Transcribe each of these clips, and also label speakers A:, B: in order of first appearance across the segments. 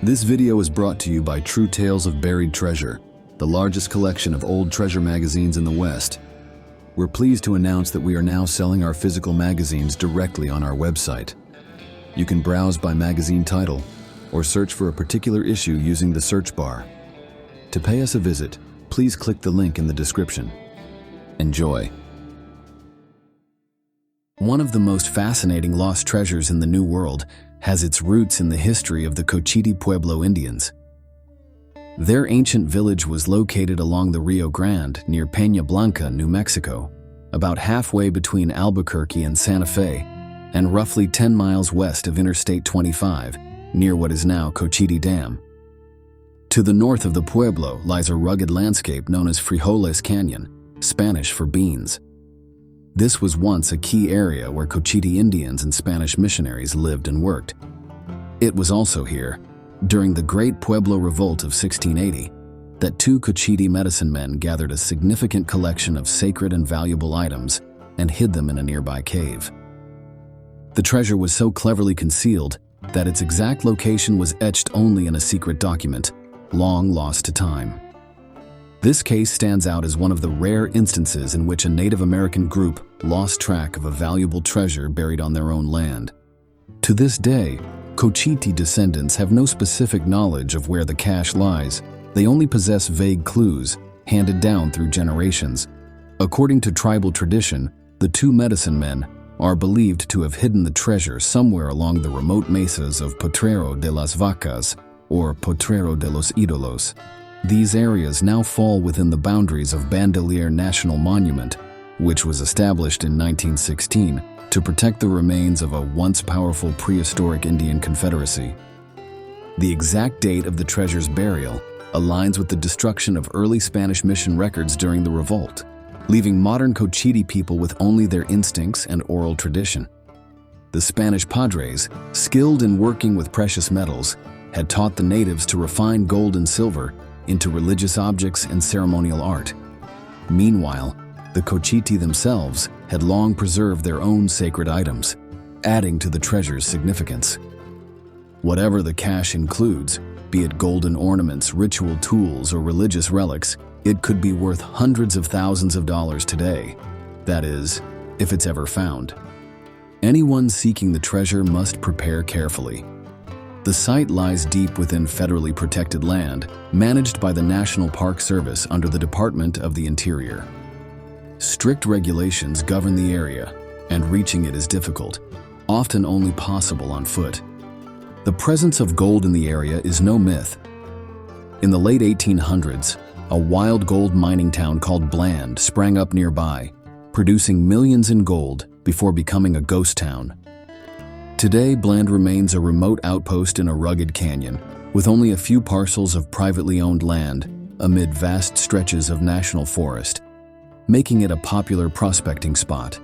A: This video is brought to you by True Tales of Buried Treasure, the largest collection of old treasure magazines in the West. We're pleased to announce that we are now selling our physical magazines directly on our website. You can browse by magazine title or search for a particular issue using the search bar. To pay us a visit, please click the link in the description. Enjoy. One of the most fascinating lost treasures in the New World has its roots in the history of the Cochiti Pueblo Indians. Their ancient village was located along the Rio Grande near Peña Blanca, New Mexico, about halfway between Albuquerque and Santa Fe, and roughly 10 miles west of Interstate 25, near what is now Cochiti Dam. To the north of the pueblo lies a rugged landscape known as Frijoles Canyon, Spanish for beans. This was once a key area where Cochiti Indians and Spanish missionaries lived and worked. It was also here, during the Great Pueblo Revolt of 1680, that two Cochiti medicine men gathered a significant collection of sacred and valuable items and hid them in a nearby cave. The treasure was so cleverly concealed that its exact location was etched only in a secret document, long lost to time. This case stands out as one of the rare instances in which a Native American group lost track of a valuable treasure buried on their own land. To this day, Cochiti descendants have no specific knowledge of where the cache lies. They only possess vague clues, handed down through generations. According to tribal tradition, the two medicine men are believed to have hidden the treasure somewhere along the remote mesas of Potrero de las Vacas, or Potrero de los Ídolos. These areas now fall within the boundaries of Bandelier National Monument, which was established in 1916 to protect the remains of a once powerful prehistoric Indian confederacy. The exact date of the treasure's burial aligns with the destruction of early Spanish mission records during the revolt, leaving modern Cochiti people with only their instincts and oral tradition. The Spanish padres, skilled in working with precious metals, had taught the natives to refine gold and silver into religious objects and ceremonial art. Meanwhile, the Cochiti themselves had long preserved their own sacred items, adding to the treasure's significance. Whatever the cache includes, be it golden ornaments, ritual tools, or religious relics, it could be worth hundreds of thousands of dollars today. That is, if it's ever found. Anyone seeking the treasure must prepare carefully. The site lies deep within federally protected land, managed by the National Park Service under the Department of the Interior. Strict regulations govern the area, and reaching it is difficult, often only possible on foot. The presence of gold in the area is no myth. In the late 1800s, a wild gold mining town called Bland sprang up nearby, producing millions in gold before becoming a ghost town. Today, Bland remains a remote outpost in a rugged canyon, with only a few parcels of privately owned land amid vast stretches of national forest, making it a popular prospecting spot.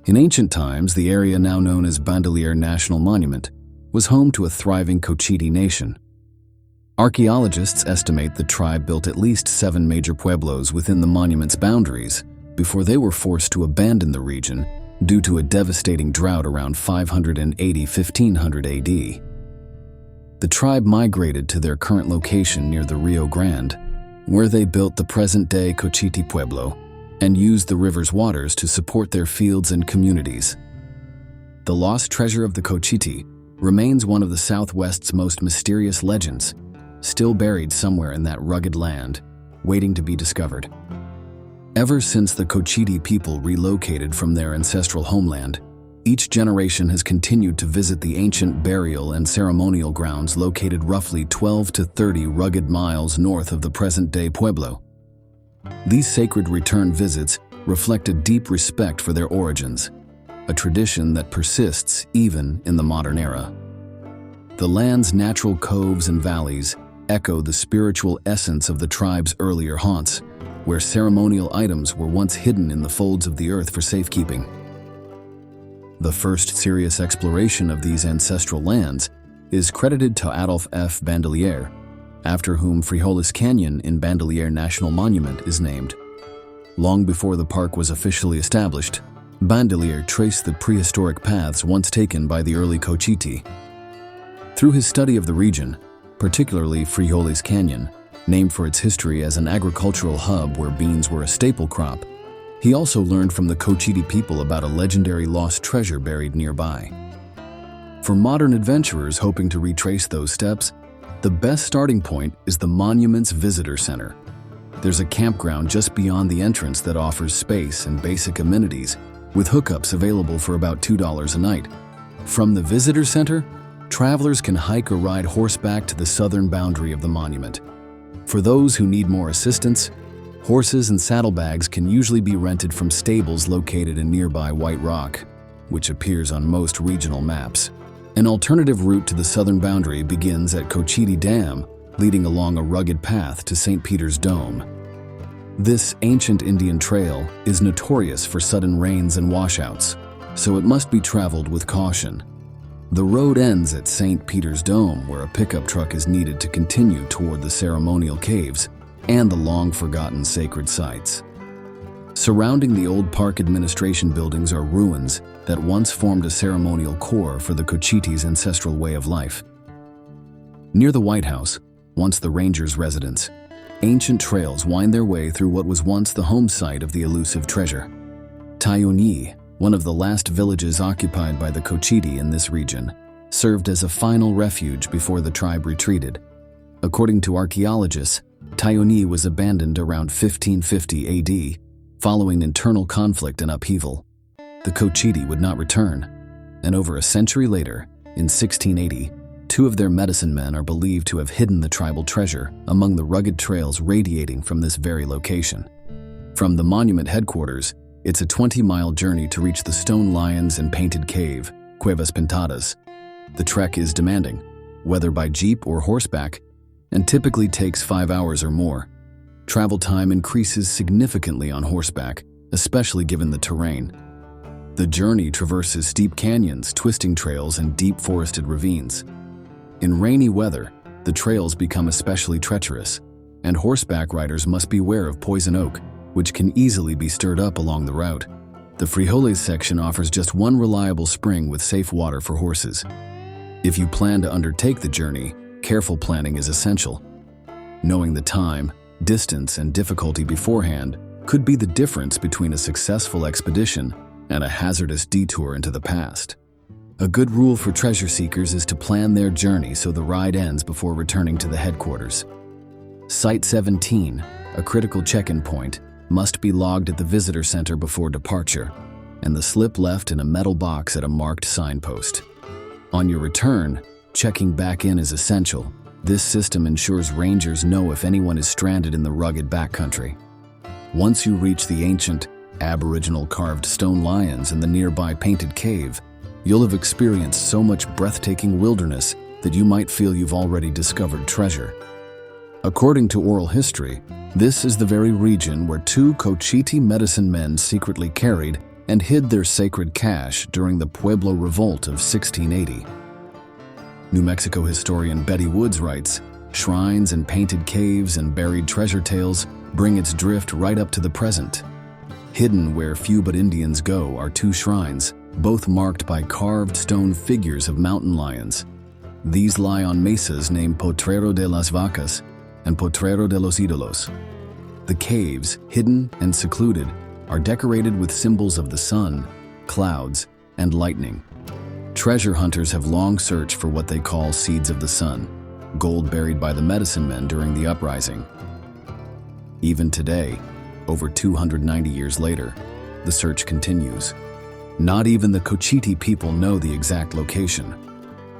A: In ancient times, the area now known as Bandelier National Monument was home to a thriving Cochiti nation. Archaeologists estimate the tribe built at least 7 major pueblos within the monument's boundaries before they were forced to abandon the region due to a devastating drought around 1500 AD. The tribe migrated to their current location near the Rio Grande, where they built the present-day Cochiti Pueblo and used the river's waters to support their fields and communities. The lost treasure of the Cochiti remains one of the Southwest's most mysterious legends, still buried somewhere in that rugged land, waiting to be discovered. Ever since the Cochiti people relocated from their ancestral homeland, each generation has continued to visit the ancient burial and ceremonial grounds located roughly 12 to 30 rugged miles north of the present-day Pueblo. These sacred return visits reflect a deep respect for their origins, a tradition that persists even in the modern era. The land's natural coves and valleys echo the spiritual essence of the tribe's earlier haunts, where ceremonial items were once hidden in the folds of the earth for safekeeping. The first serious exploration of these ancestral lands is credited to Adolphe F. Bandelier, after whom Frijoles Canyon in Bandelier National Monument is named. Long before the park was officially established, Bandelier traced the prehistoric paths once taken by the early Cochiti. Through his study of the region, particularly Frijole's Canyon, named for its history as an agricultural hub where beans were a staple crop, he also learned from the Cochiti people about a legendary lost treasure buried nearby. For modern adventurers hoping to retrace those steps, the best starting point is the Monument's Visitor Center. There's a campground just beyond the entrance that offers space and basic amenities, with hookups available for about $2 a night. From the Visitor Center, travelers can hike or ride horseback to the southern boundary of the monument. For those who need more assistance, horses and saddlebags can usually be rented from stables located in nearby White Rock, which appears on most regional maps. An alternative route to the southern boundary begins at Cochiti Dam, leading along a rugged path to St. Peter's Dome. This ancient Indian trail is notorious for sudden rains and washouts, so it must be traveled with caution. The road ends at St. Peter's Dome, where a pickup truck is needed to continue toward the ceremonial caves and the long-forgotten sacred sites. Surrounding the old park administration buildings are ruins that once formed a ceremonial core for the Cochiti's ancestral way of life. Near the White House, once the Rangers' residence, ancient trails wind their way through what was once the home site of the elusive treasure. Tayoni, one of the last villages occupied by the Cochiti in this region, served as a final refuge before the tribe retreated. According to archaeologists, Tayoni was abandoned around 1550 AD, following internal conflict and upheaval. The Cochiti would not return, and over a century later, in 1680, two of their medicine men are believed to have hidden the tribal treasure among the rugged trails radiating from this very location. From the monument headquarters, it's a 20-mile journey to reach the stone lions and painted cave, Cuevas Pintadas. The trek is demanding, whether by jeep or horseback, and typically takes 5 hours or more. Travel time increases significantly on horseback, especially given the terrain. The journey traverses steep canyons, twisting trails, and deep forested ravines. In rainy weather, the trails become especially treacherous, and horseback riders must beware of poison oak, which can easily be stirred up along the route. The Frijole section offers just one reliable spring with safe water for horses. If you plan to undertake the journey, careful planning is essential. Knowing the time, distance, and difficulty beforehand could be the difference between a successful expedition and a hazardous detour into the past. A good rule for treasure seekers is to plan their journey so the ride ends before returning to the headquarters. Site 17, a critical check-in point, must be logged at the visitor center before departure, and the slip left in a metal box at a marked signpost. On your return, checking back in is essential. This system ensures rangers know if anyone is stranded in the rugged backcountry. Once you reach the ancient, aboriginal carved stone lions in the nearby painted cave, you'll have experienced so much breathtaking wilderness that you might feel you've already discovered treasure. According to oral history, this is the very region where two Cochiti medicine men secretly carried and hid their sacred cache during the Pueblo revolt of 1680. New Mexico historian Betty Woods writes, "Shrines and painted caves and buried treasure tales bring its drift right up to the present. Hidden where few but Indians go are two shrines, both marked by carved stone figures of mountain lions. These lie on mesas named Potrero de las Vacas and Potrero de los Ídolos. The caves, hidden and secluded, are decorated with symbols of the sun, clouds, and lightning. Treasure hunters have long searched for what they call seeds of the sun, gold buried by the medicine men during the uprising. Even today, over 290 years later, the search continues. Not even the Cochiti people know the exact location.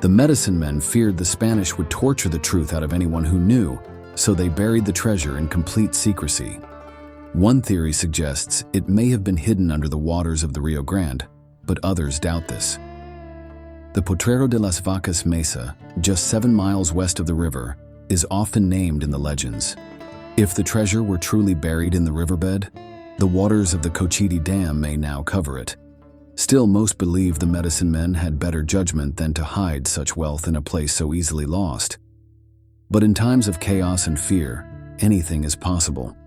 A: The medicine men feared the Spanish would torture the truth out of anyone who knew, so they buried the treasure in complete secrecy. One theory suggests it may have been hidden under the waters of the Rio Grande, but others doubt this. The Potrero de las Vacas Mesa, just 7 miles west of the river, is often named in the legends. If the treasure were truly buried in the riverbed, the waters of the Cochiti Dam may now cover it. Still, most believe the medicine men had better judgment than to hide such wealth in a place so easily lost. But in times of chaos and fear, anything is possible.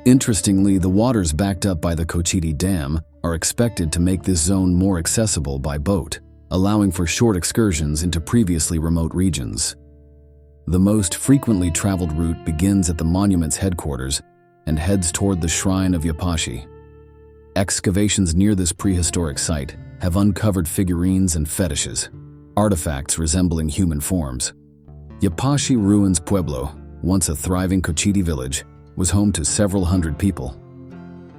A: Interestingly, the waters backed up by the Cochiti Dam are expected to make this zone more accessible by boat. allowing for short excursions into previously remote regions. The most frequently traveled route begins at the monument's headquarters and heads toward the shrine of Yapashi. Excavations near this prehistoric site have uncovered figurines and fetishes, artifacts resembling human forms. Yapashi Ruins Pueblo, once a thriving Cochiti village, was home to several hundred people.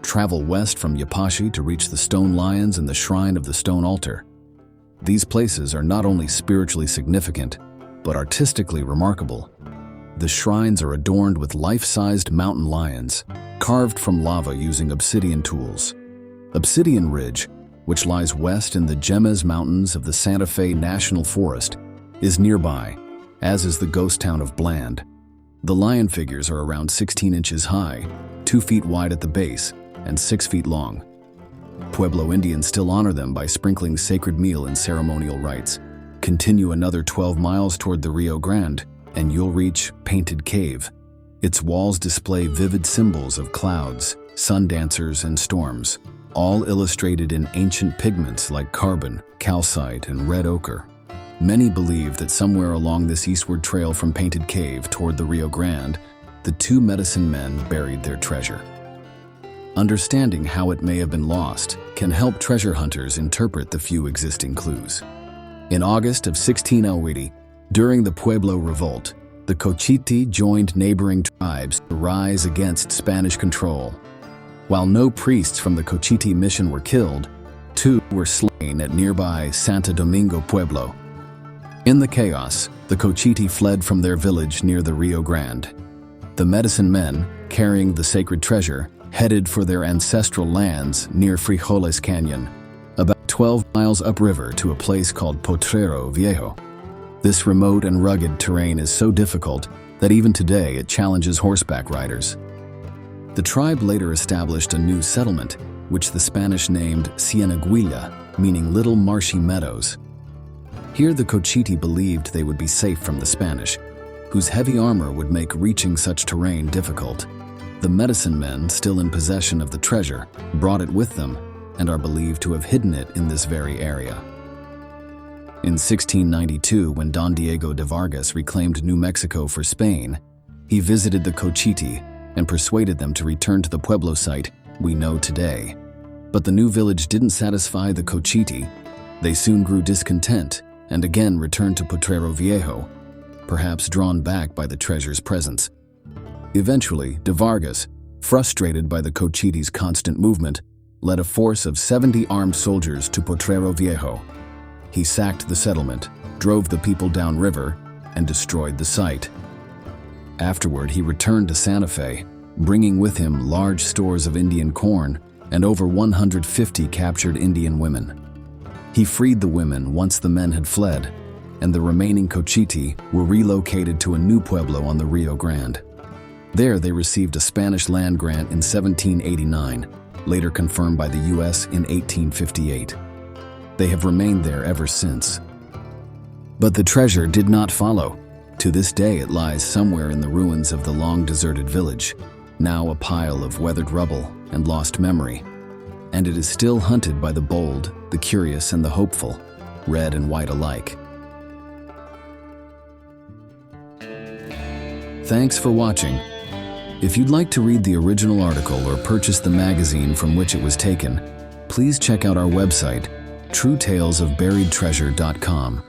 A: Travel west from Yapashi to reach the stone lions and the shrine of the stone altar. These places are not only spiritually significant, but artistically remarkable. The shrines are adorned with life-sized mountain lions, carved from lava using obsidian tools. Obsidian Ridge, which lies west in the Jemez Mountains of the Santa Fe National Forest, is nearby, as is the ghost town of Bland. The lion figures are around 16 inches high, 2 feet wide at the base, and 6 feet long. Pueblo Indians still honor them by sprinkling sacred meal in ceremonial rites. Continue another 12 miles toward the Rio Grande, and you'll reach Painted Cave. Its walls display vivid symbols of clouds, sun dancers, and storms, all illustrated in ancient pigments like carbon, calcite, and red ochre. Many believe that somewhere along this eastward trail from Painted Cave toward the Rio Grande, the two medicine men buried their treasure. Understanding how it may have been lost can help treasure hunters interpret the few existing clues. In August of 1680, during the Pueblo Revolt, the Cochiti joined neighboring tribes to rise against Spanish control. While no priests from the Cochiti mission were killed, 2 were slain at nearby Santo Domingo Pueblo. In the chaos, the Cochiti fled from their village near the Rio Grande. The medicine men, carrying the sacred treasure, headed for their ancestral lands near Frijoles Canyon, about 12 miles upriver to a place called Potrero Viejo. This remote and rugged terrain is so difficult that even today it challenges horseback riders. The tribe later established a new settlement, which the Spanish named Cienaguilla, meaning Little Marshy Meadows. Here the Cochiti believed they would be safe from the Spanish, whose heavy armor would make reaching such terrain difficult. The medicine men, still in possession of the treasure, brought it with them and are believed to have hidden it in this very area. In 1692, when Don Diego de Vargas reclaimed New Mexico for Spain, he visited the Cochiti and persuaded them to return to the Pueblo site we know today. But the new village didn't satisfy the Cochiti. They soon grew discontent and again returned to Potrero Viejo, perhaps drawn back by the treasure's presence. Eventually, de Vargas, frustrated by the Cochiti's constant movement, led a force of 70 armed soldiers to Potrero Viejo. He sacked the settlement, drove the people downriver, and destroyed the site. Afterward, he returned to Santa Fe, bringing with him large stores of Indian corn and over 150 captured Indian women. He freed the women once the men had fled, and the remaining Cochiti were relocated to a new pueblo on the Rio Grande. There they received a Spanish land grant in 1789, later confirmed by the U.S. in 1858. They have remained there ever since. But the treasure did not follow. To this day it lies somewhere in the ruins of the long-deserted village, now a pile of weathered rubble and lost memory. And it is still hunted by the bold, the curious, and the hopeful, red and white alike. Thanks for watching. If you'd like to read the original article or purchase the magazine from which it was taken, please check out our website, truetalesofburiedtreasure.com.